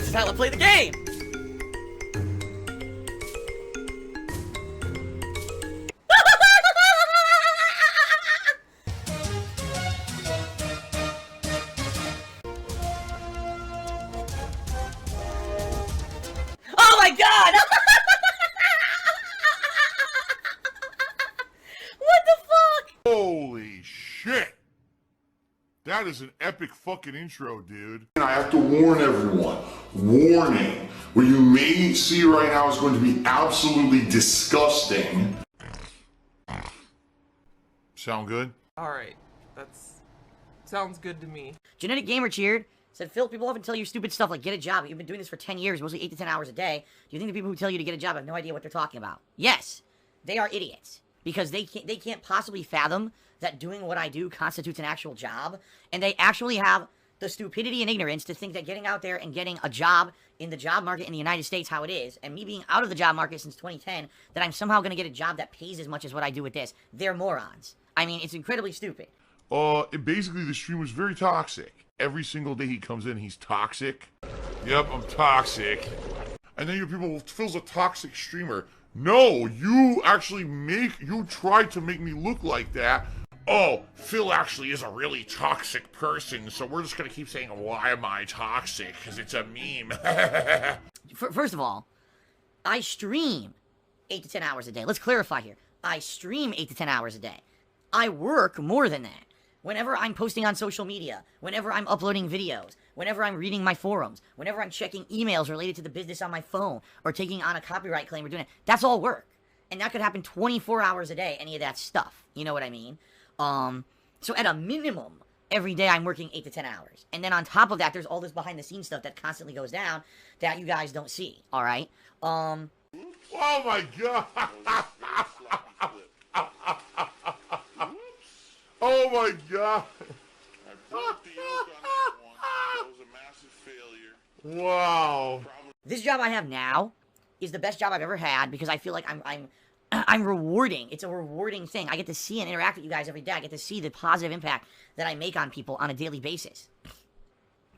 This is how I play the game! Oh my god! What the fuck? Holy shit! That is an epic fucking intro, dude. And I have to warn everyone. Warning. What you may see right now is going to be absolutely disgusting. Sound good? Alright, sounds good to me. Genetic Gamer cheered. Said, Phil, people often tell you stupid stuff like get a job. You've been doing this for 10 years, mostly 8 to 10 hours a day. Do you think the people who tell you to get a job have no idea what they're talking about? Yes, they are idiots. Because they can't possibly fathom that doing what I do constitutes an actual job. And they actually have the stupidity and ignorance to think that getting out there and getting a job in the job market in the United States, how it is, and me being out of the job market since 2010, that I'm somehow going to get a job that pays as much as what I do with this. They're morons. I mean, it's incredibly stupid. Basically, the stream was very toxic. Every single day he comes in, he's toxic. Yep, I'm toxic. And then your people, well, Phil's a toxic streamer. No, you try to make me look like that. Oh, Phil actually is a really toxic person, so we're just gonna keep saying, why am I toxic? Because it's a meme. First of all, I stream 8 to 10 hours a day. Let's clarify here. I stream 8 to 10 hours a day. I work more than that. Whenever I'm posting on social media, whenever I'm uploading videos, whenever I'm reading my forums, whenever I'm checking emails related to the business on my phone, or taking on a copyright claim or doing it, that's all work. And that could happen 24 hours a day, any of that stuff. You know what I mean? So at a minimum, every day I'm working 8 to 10 hours. And then on top of that, there's all this behind the scenes stuff that constantly goes down that you guys don't see, alright? Oh my god! Oh my god! I broke the yoke on that one. That was a massive failure. Wow. This job I have now is the best job I've ever had because I feel like I'm rewarding. It's a rewarding thing. I get to see and interact with you guys every day. I get to see the positive impact that I make on people on a daily basis.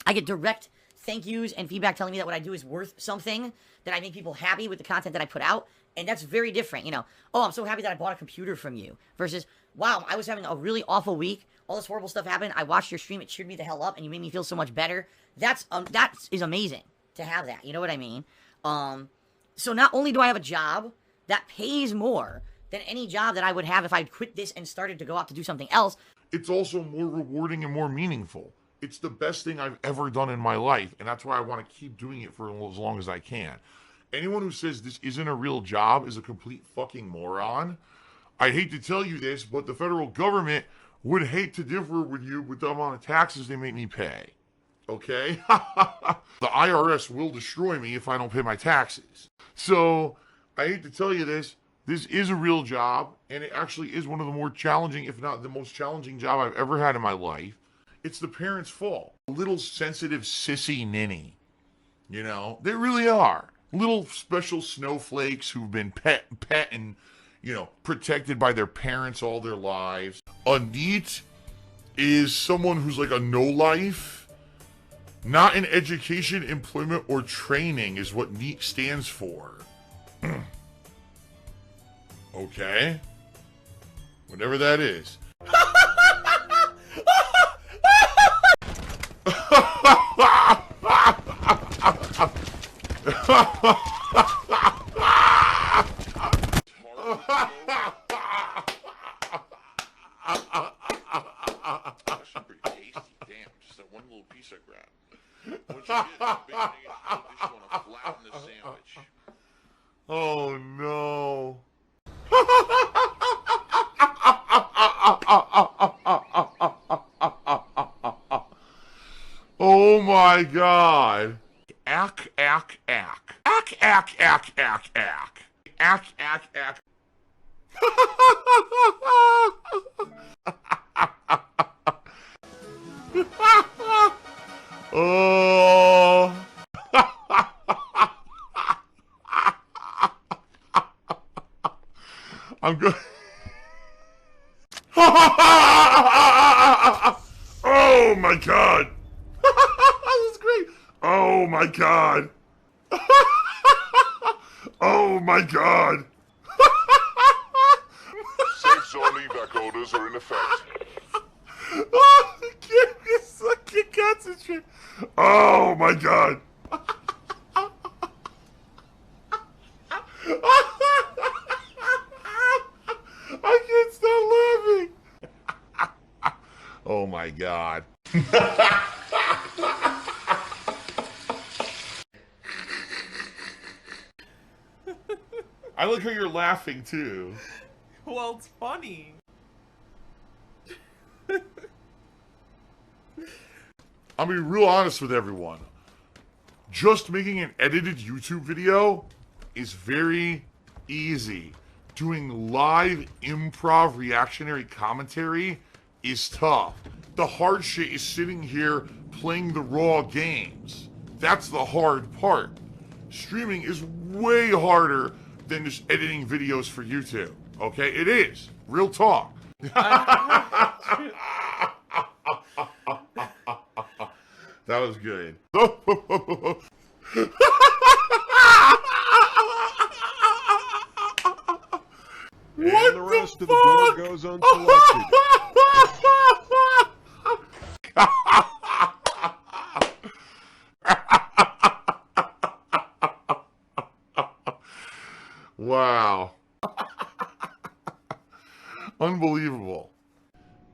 I get direct thank yous and feedback telling me that what I do is worth something, that I make people happy with the content that I put out, and that's very different, you know. Oh, I'm so happy that I bought a computer from you, versus, wow, I was having a really awful week, all this horrible stuff happened, I watched your stream, it cheered me the hell up, and you made me feel so much better. That is amazing to have that, you know what I mean? So not only do I have a job that pays more than any job that I would have if I'd quit this and started to go out to do something else, it's also more rewarding and more meaningful. It's the best thing I've ever done in my life, and that's why I want to keep doing it for as long as I can. Anyone who says this isn't a real job is a complete fucking moron. I hate to tell you this, but the federal government would hate to differ with you with the amount of taxes they make me pay. Okay? The IRS will destroy me if I don't pay my taxes. So, I hate to tell you this is a real job, and it actually is one of the more challenging, if not the most challenging job I've ever had in my life. It's the parents' fault. Little sensitive sissy ninny. You know, they really are. Little special snowflakes who've been pet and, you know, protected by their parents all their lives. A NEET is someone who's like a no-life. Not in education, employment, or training is what NEET stands for. Okay? Whatever that is. Actually pretty tasty. Damn, just that one little piece I grabbed. Once you get it, big, you just want to flatten the sandwich. Oh no. Oh my god. Ack, ack, ack. Ack, ack, ack, ack, ack. Ack, ack, ack. Oh. I'm good. Oh my god. This is great. Oh my god. Oh my god. Safe zone evac orders are in effect. Oh, give me a second, concentrate. Oh my god. I can't stop laughing. Oh my god. I like how you're laughing too. Well, it's funny. I'll be real honest with everyone. Just making an edited YouTube video is very easy. Doing live improv reactionary commentary is tough. The hard shit is sitting here playing the raw games. That's the hard part. Streaming is way harder than just editing videos for YouTube. Okay? It is. Real talk. That was good. And the rest of the board goes unselected. Wow. Unbelievable.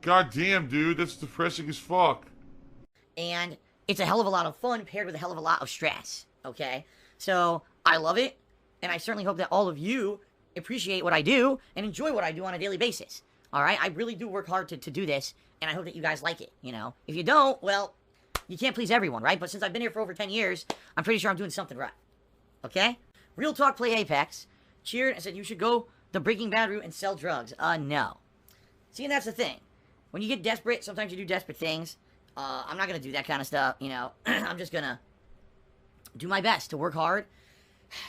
God damn, dude, that's depressing as fuck. And it's a hell of a lot of fun paired with a hell of a lot of stress, okay? So, I love it, and I certainly hope that all of you appreciate what I do and enjoy what I do on a daily basis, alright? I really do work hard to do this, and I hope that you guys like it, you know? If you don't, well, you can't please everyone, right? But since I've been here for over 10 years, I'm pretty sure I'm doing something right, okay? Real Talk Play Apex cheered and said you should go the Breaking Bad route and sell drugs. No. See, and that's the thing. When you get desperate, sometimes you do desperate things. I'm not going to do that kind of stuff, you know. I'm just going to do my best to work hard,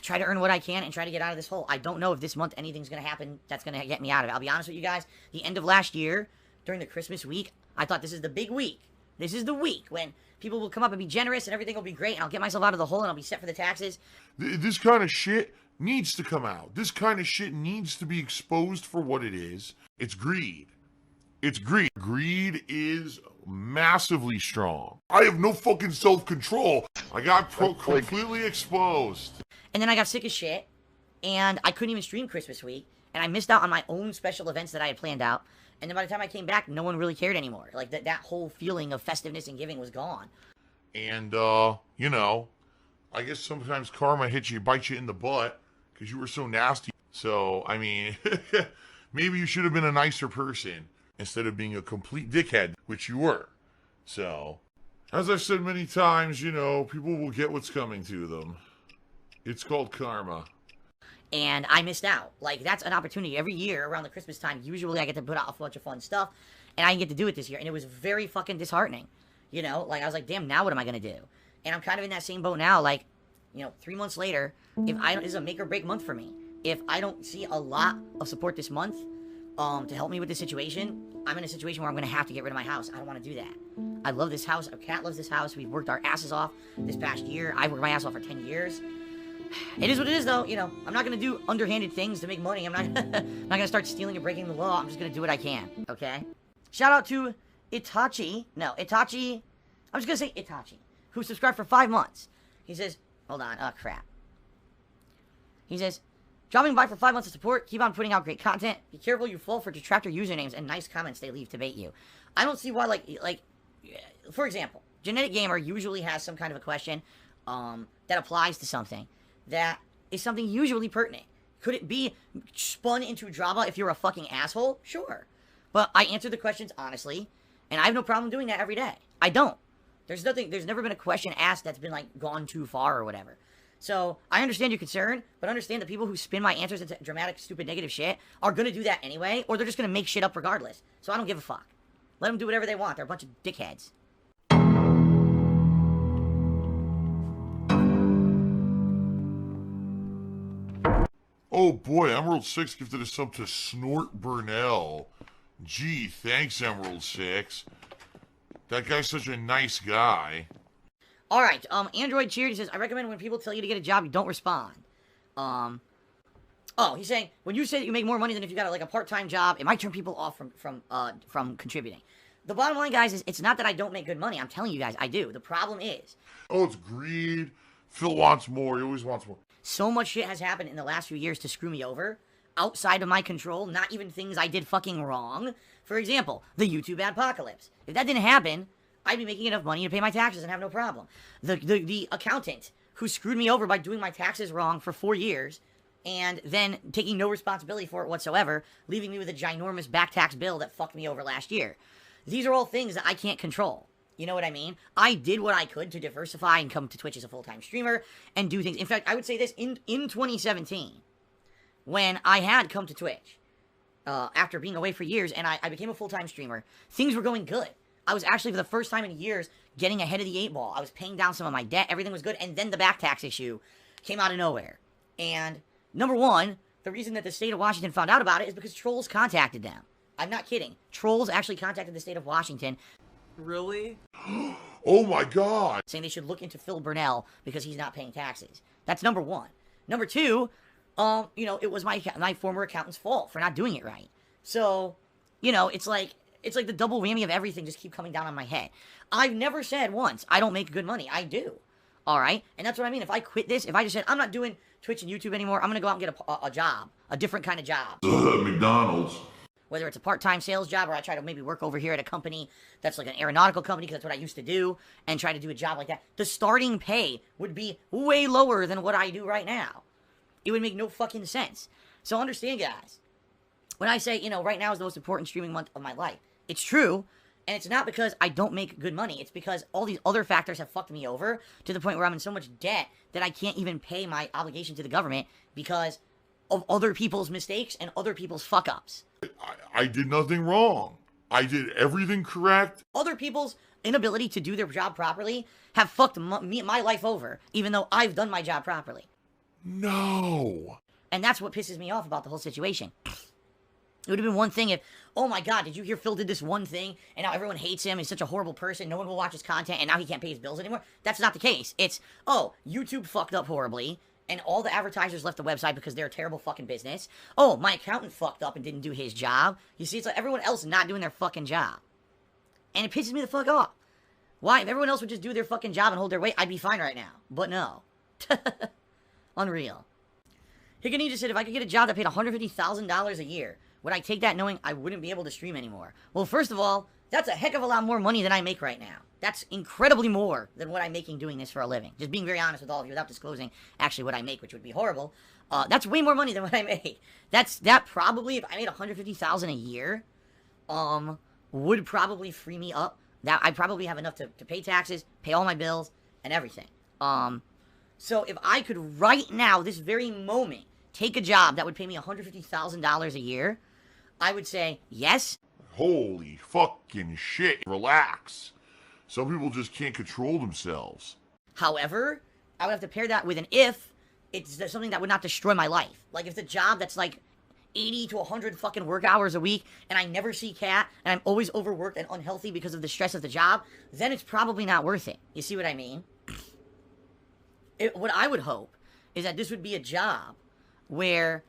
try to earn what I can, and try to get out of this hole. I don't know if this month anything's going to happen that's going to get me out of it. I'll be honest with you guys. The end of last year, during the Christmas week, I thought this is the big week. This is the week when people will come up and be generous and everything will be great, and I'll get myself out of the hole and I'll be set for the taxes. This kind of shit needs to come out. This kind of shit needs to be exposed for what it is. It's greed. It's greed. Greed is massively strong. I have no fucking self-control. I got completely exposed. And then I got sick as shit, and I couldn't even stream Christmas week, and I missed out on my own special events that I had planned out. And then by the time I came back, no one really cared anymore. Like, that whole feeling of festiveness and giving was gone. And, you know, I guess sometimes karma bites you in the butt, because you were so nasty. So, I mean, maybe you should have been a nicer person instead of being a complete dickhead, which you were. So, as I've said many times, you know, people will get what's coming to them. It's called karma. And I missed out. Like, that's an opportunity. Every year around the Christmas time, usually I get to put out a bunch of fun stuff, and I didn't get to do it this year, and it was very fucking disheartening. You know, like, I was like, damn, now what am I gonna do? And I'm kind of in that same boat now, like, you know, 3 months later, this is a make or break month for me. If I don't see a lot of support this month, to help me with this situation, I'm in a situation where I'm gonna have to get rid of my house. I don't want to do that. I love this house. Our cat loves this house. We've worked our asses off this past year. I've worked my ass off for 10 years. It is what it is, though. You know, I'm not gonna do underhanded things to make money. I'm not, I'm not gonna start stealing and breaking the law. I'm just gonna do what I can, okay? Shout out to Itachi. No, Itachi. I'm just gonna say Itachi, who subscribed for 5 months. He says, hold on, oh crap. He says, dropping by for 5 months of support. Keep on putting out great content. Be careful you fall for detractor usernames and nice comments they leave to bait you. I don't see why, like, for example, Genetic Gamer usually has some kind of a question that applies to something that is something usually pertinent. Could it be spun into drama if you're a fucking asshole? Sure. But I answer the questions honestly, and I have no problem doing that every day. I don't. There's never been a question asked that's been, like, gone too far or whatever. So, I understand your concern, but understand that people who spin my answers into dramatic, stupid, negative shit are gonna do that anyway, or they're just gonna make shit up regardless. So I don't give a fuck. Let them do whatever they want. They're a bunch of dickheads. Oh boy, Emerald 6 gifted a sub to Snort Burnell. Gee, thanks, Emerald 6. That guy's such a nice guy. All right. Android Cheered says, I recommend when people tell you to get a job, you don't respond. Oh, he's saying, when you say that you make more money than if you got like a part-time job, it might turn people off from contributing. The bottom line, guys, is it's not that I don't make good money. I'm telling you guys, I do. The problem is, Oh, it's greed. Phil wants more. He always wants more. so much shit has happened in the last few years to screw me over, outside of my control, not even things I did fucking wrong. For example, the YouTube adpocalypse. If that didn't happen, I'd be making enough money to pay my taxes and have no problem. The accountant who screwed me over by doing my taxes wrong for 4 years and then taking no responsibility for it whatsoever, leaving me with a ginormous back tax bill that fucked me over last year. These are all things that I can't control. You know what I mean? I did what I could to diversify and come to Twitch as a full-time streamer and do things. In fact, I would say this, in 2017, when I had come to Twitch, after being away for years, and I became a full-time streamer, things were going good. I was actually, for the first time in years, getting ahead of the 8 ball. I was paying down some of my debt. Everything was good. And then the back tax issue came out of nowhere. And number one, the reason that the state of Washington found out about it is because trolls contacted them. I'm not kidding. Trolls actually contacted the state of Washington. Really? Oh my God. Saying they should look into Phil Burnell because he's not paying taxes. That's number one. Number two, it was my former accountant's fault for not doing it right. So, it's like the double whammy of everything just keep coming down on my head. I've never said once, I don't make good money. I do. All right? And that's what I mean. If I quit this, if I just said, I'm not doing Twitch and YouTube anymore, I'm going to go out and get a job, a different kind of job. McDonald's. Whether it's a part-time sales job or I try to maybe work over here at a company that's like an aeronautical company because that's what I used to do and try to do a job like that, the starting pay would be way lower than what I do right now. It would make no fucking sense. So understand, guys, when I say, right now is the most important streaming month of my life, it's true, and it's not because I don't make good money. It's because all these other factors have fucked me over to the point where I'm in so much debt that I can't even pay my obligation to the government because of other people's mistakes and other people's fuck-ups. I did nothing wrong. I did everything correct. Other people's inability to do their job properly have fucked my life over, even though I've done my job properly. No. And that's what pisses me off about the whole situation. It would have been one thing if, oh my God, did you hear Phil did this one thing, and now everyone hates him, he's such a horrible person, no one will watch his content, and now he can't pay his bills anymore? That's not the case. It's, oh, YouTube fucked up horribly, and all the advertisers left the website because they're a terrible fucking business. Oh, my accountant fucked up and didn't do his job. You see, it's like everyone else not doing their fucking job. And it pisses me the fuck off. Why? If everyone else would just do their fucking job and hold their weight, I'd be fine right now. But no. Unreal. Hickany just said, if I could get a job that paid $150,000 a year, would I take that knowing I wouldn't be able to stream anymore? Well, first of all, that's a heck of a lot more money than I make right now. That's incredibly more than what I'm making doing this for a living. Just being very honest with all of you without disclosing actually what I make, which would be horrible. That's way more money than what I make. That probably, if I made $150,000 a year, would probably free me up. That I probably have enough to pay taxes, pay all my bills, and everything. So if I could right now, this very moment, take a job that would pay me $150,000 a year, I would say yes. Holy fucking shit. Relax. Some people just can't control themselves. However, I would have to pair that with an if it's something that would not destroy my life. Like if the job that's like 80 to 100 fucking work hours a week and I never see Cat and I'm always overworked and unhealthy because of the stress of the job, then it's probably not worth it. You see what I mean? What I would hope is that this would be a job where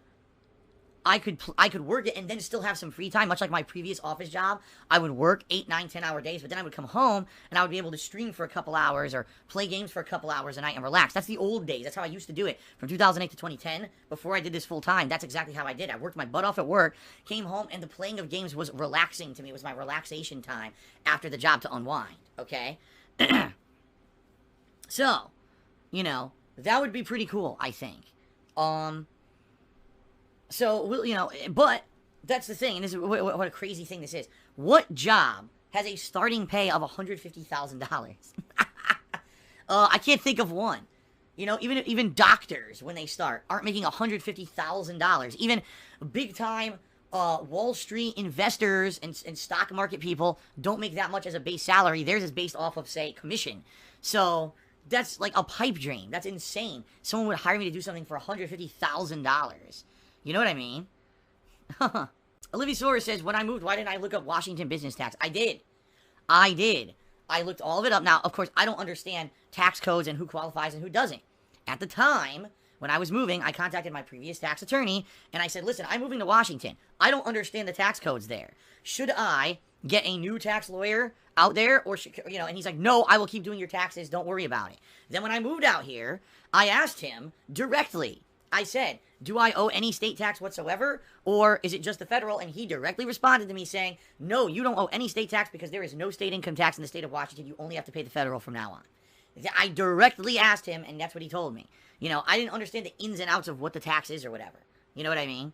I could work it and then still have some free time, much like my previous office job. I would work 8, 9, 10 hour days, but then I would come home and I would be able to stream for a couple hours or play games for a couple hours a night and relax. That's the old days. That's how I used to do it from 2008 to 2010. Before I did this full time, that's exactly how I did. I worked my butt off at work, came home, and the playing of games was relaxing to me. It was my relaxation time after the job to unwind, okay? So, that would be pretty cool, I think. So, but that's the thing, and this is what a crazy thing this is. What job has a starting pay of $150,000? I can't think of one. Even doctors, when they start, aren't making $150,000. Even big-time Wall Street investors and stock market people don't make that much as a base salary. Theirs is based off of, say, commission. So that's like a pipe dream. That's insane. Someone would hire me to do something for $150,000. You know what I mean? Olivia Soares says, when I moved, why didn't I look up Washington business tax? I did. I looked all of it up. Now, of course, I don't understand tax codes and who qualifies and who doesn't. At the time, when I was moving, I contacted my previous tax attorney, and I said, listen, I'm moving to Washington. I don't understand the tax codes there. Should I get a new tax lawyer out there? Or, should, and he's like, no, I will keep doing your taxes. Don't worry about it. Then when I moved out here, I asked him directly. I said, do I owe any state tax whatsoever, or is it just the federal? And he directly responded to me saying, no, you don't owe any state tax because there is no state income tax in the state of Washington. You only have to pay the federal from now on. I directly asked him, and that's what he told me. I didn't understand the ins and outs of what the tax is or whatever. You know what I mean?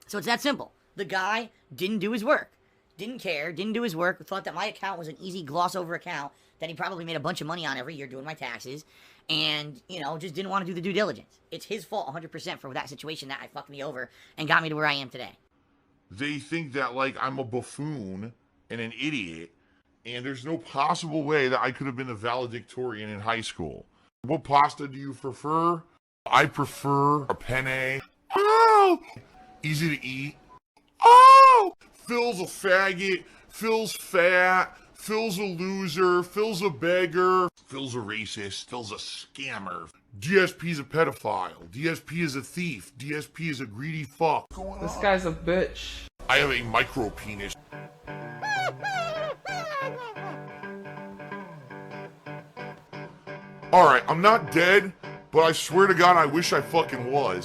So it's that simple. The guy didn't do his work. Didn't care, didn't do his work, thought that my account was an easy gloss over account that he probably made a bunch of money on every year doing my taxes, and, just didn't want to do the due diligence. It's his fault 100% for that situation that fucked me over and got me to where I am today. They think that, like, I'm a buffoon and an idiot, and there's no possible way that I could have been a valedictorian in high school. What pasta do you prefer? I prefer a penne. Oh! Easy to eat. Oh! Phil's a faggot. Phil's fat. Phil's a loser. Phil's a beggar. Phil's a racist. Phil's a scammer. DSP's a pedophile. DSP is a thief. DSP is a greedy fuck. This guy's a bitch. I have a micro penis. Alright, I'm not dead, but I swear to God I wish I fucking was.